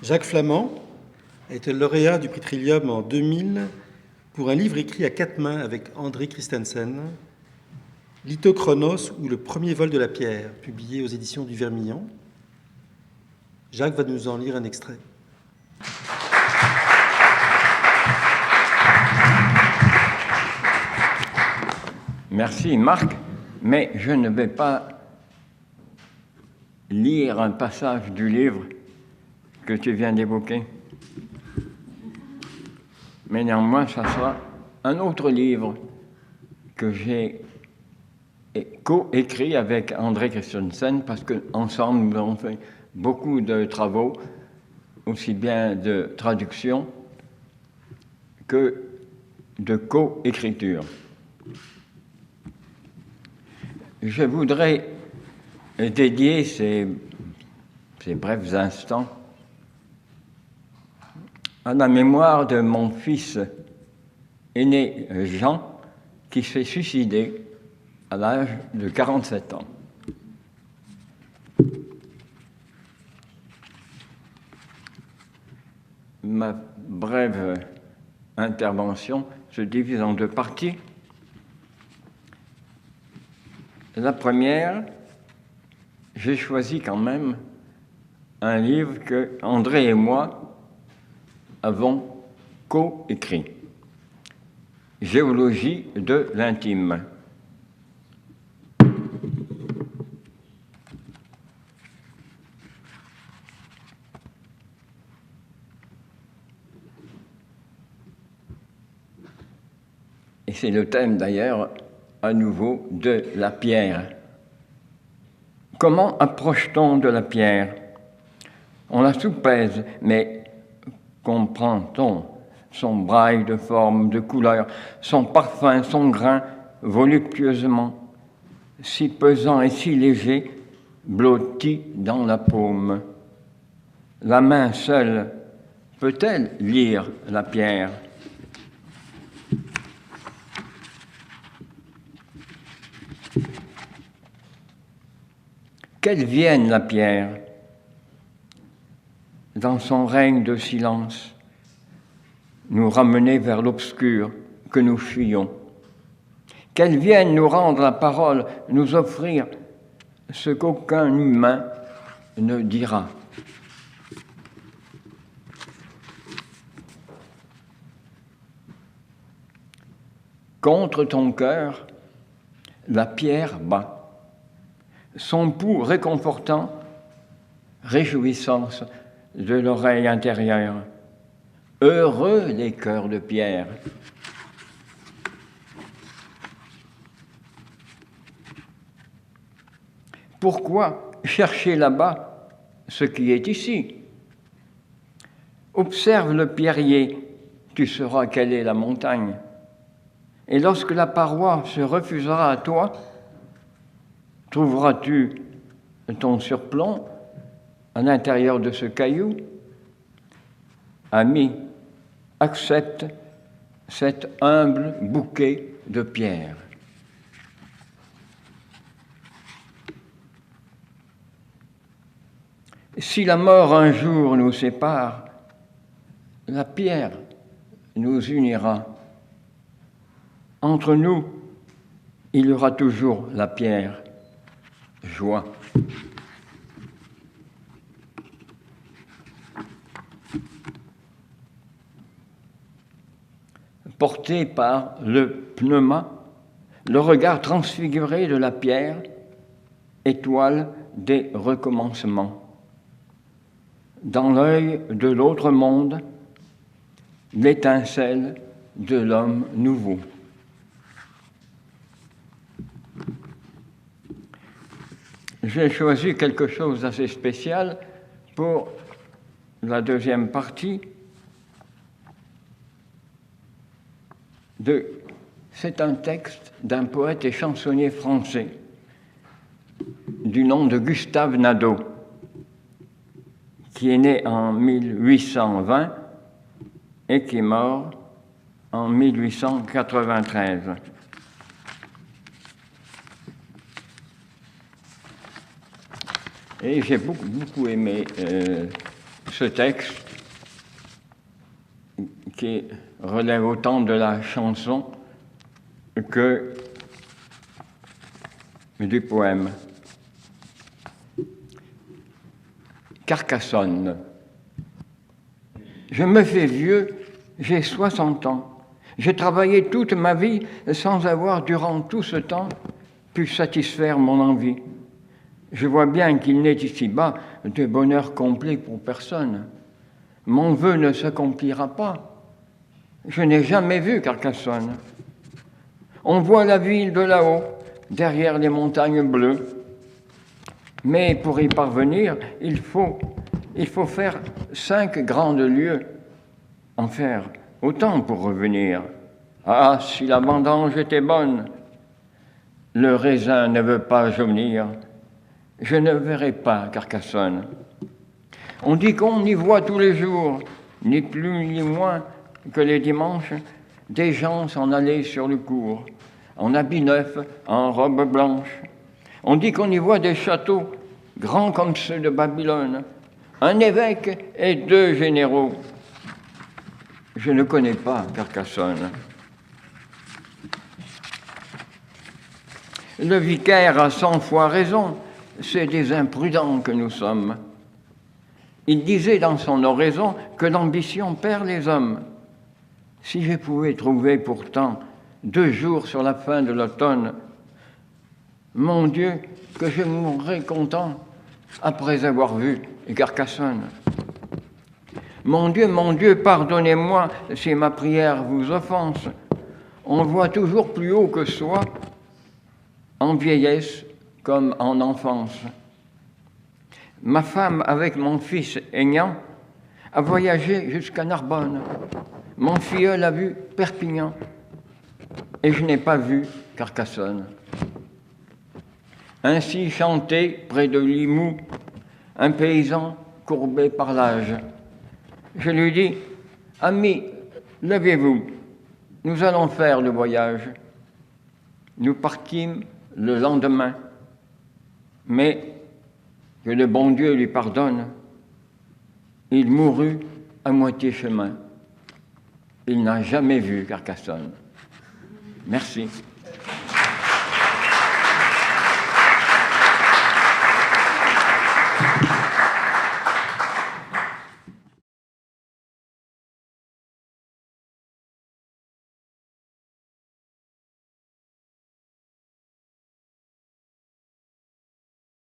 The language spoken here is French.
Jacques Flamand a été lauréat du prix Trillium en 2000 pour un livre écrit à quatre mains avec André Christensen, Lithochronos ou le premier vol de la pierre, publié aux éditions du Vermillon. Jacques va nous en lire un extrait. Merci Marc, mais je ne vais pas lire un passage du livre que tu viens d'évoquer. Mais néanmoins, ça sera un autre livre que j'ai co-écrit avec André Christensen, parce qu'ensemble, nous avons fait beaucoup de travaux, aussi bien de traduction que de co-écriture. Je voudrais dédier ces brefs instants à la mémoire de mon fils aîné Jean, qui s'est suicidé à l'âge de 47 ans. Ma brève intervention se divise en deux parties. La première, j'ai choisi quand même un livre que André et moi avons co-écrit. Géologie de l'intime. Et c'est le thème d'ailleurs, à nouveau, de la pierre. Comment approche-t-on de la pierre? On la soupèse, mais comprend-on son braille de forme, de couleur, son parfum, son grain, voluptueusement, si pesant et si léger, blotti dans la paume? La main seule peut-elle lire la pierre? Qu'elle vienne, la pierre, dans son règne de silence, nous ramener vers l'obscur que nous fuyons. Qu'elle vienne nous rendre la parole, nous offrir ce qu'aucun humain ne dira. Contre ton cœur, la pierre bat. Son pouls réconfortant, réjouissance de l'oreille intérieure. Heureux les cœurs de pierre. Pourquoi chercher là-bas ce qui est ici? Observe le pierrier, tu sauras quelle est la montagne. Et lorsque la paroi se refusera à toi, trouveras-tu ton surplomb à l'intérieur de ce caillou? Ami, accepte cet humble bouquet de pierres. Si la mort un jour nous sépare, la pierre nous unira. Entre nous, il y aura toujours la pierre. Joie. Porté par le pneuma, le regard transfiguré de la pierre, étoile des recommencements. Dans l'œil de l'autre monde, l'étincelle de l'homme nouveau. J'ai choisi quelque chose d'assez spécial pour la deuxième partie. C'est un texte d'un poète et chansonnier français du nom de Gustave Nadaud, qui est né en 1820 et qui est mort en 1893. Et j'ai beaucoup aimé ce texte qui relève autant de la chanson que du poème. Carcassonne. Je me fais vieux, j'ai 60 ans. J'ai travaillé toute ma vie sans avoir, durant tout ce temps, pu satisfaire mon envie. Je vois bien qu'il n'est ici-bas de bonheur complet pour personne. Mon vœu ne s'accomplira pas. Je n'ai jamais vu Carcassonne. On voit la ville de là-haut, derrière les montagnes bleues. Mais pour y parvenir, il faut faire 5 grandes lieues. En faire autant pour revenir. Ah, si la vendange était bonne, le raisin ne veut pas jaunir. Je ne verrai pas Carcassonne. On dit qu'on y voit tous les jours, ni plus ni moins que les dimanches, des gens s'en aller sur le cours, en habits neufs, en robe blanche. On dit qu'on y voit des châteaux, grands comme ceux de Babylone, un évêque et 2 généraux. Je ne connais pas Carcassonne. Le vicaire a 100 fois raison, c'est des imprudents que nous sommes. Il disait dans son oraison que l'ambition perd les hommes. Si je pouvais trouver pourtant 2 jours sur la fin de l'automne, mon Dieu, que je mourrais content après avoir vu Carcassonne. Mon Dieu, pardonnez-moi si ma prière vous offense. On voit toujours plus haut que soi, en vieillesse comme en enfance. Ma femme, avec mon fils Aignan, a voyagé jusqu'à Narbonne. Mon filleul a vu Perpignan. Et je n'ai pas vu Carcassonne. Ainsi chantait près de Limoux un paysan courbé par l'âge. Je lui dis, « Ami, levez-vous, nous allons faire le voyage. » Nous partîmes le lendemain, mais que le bon Dieu lui pardonne, il mourut à moitié chemin. Il n'a jamais vu Carcassonne. Merci.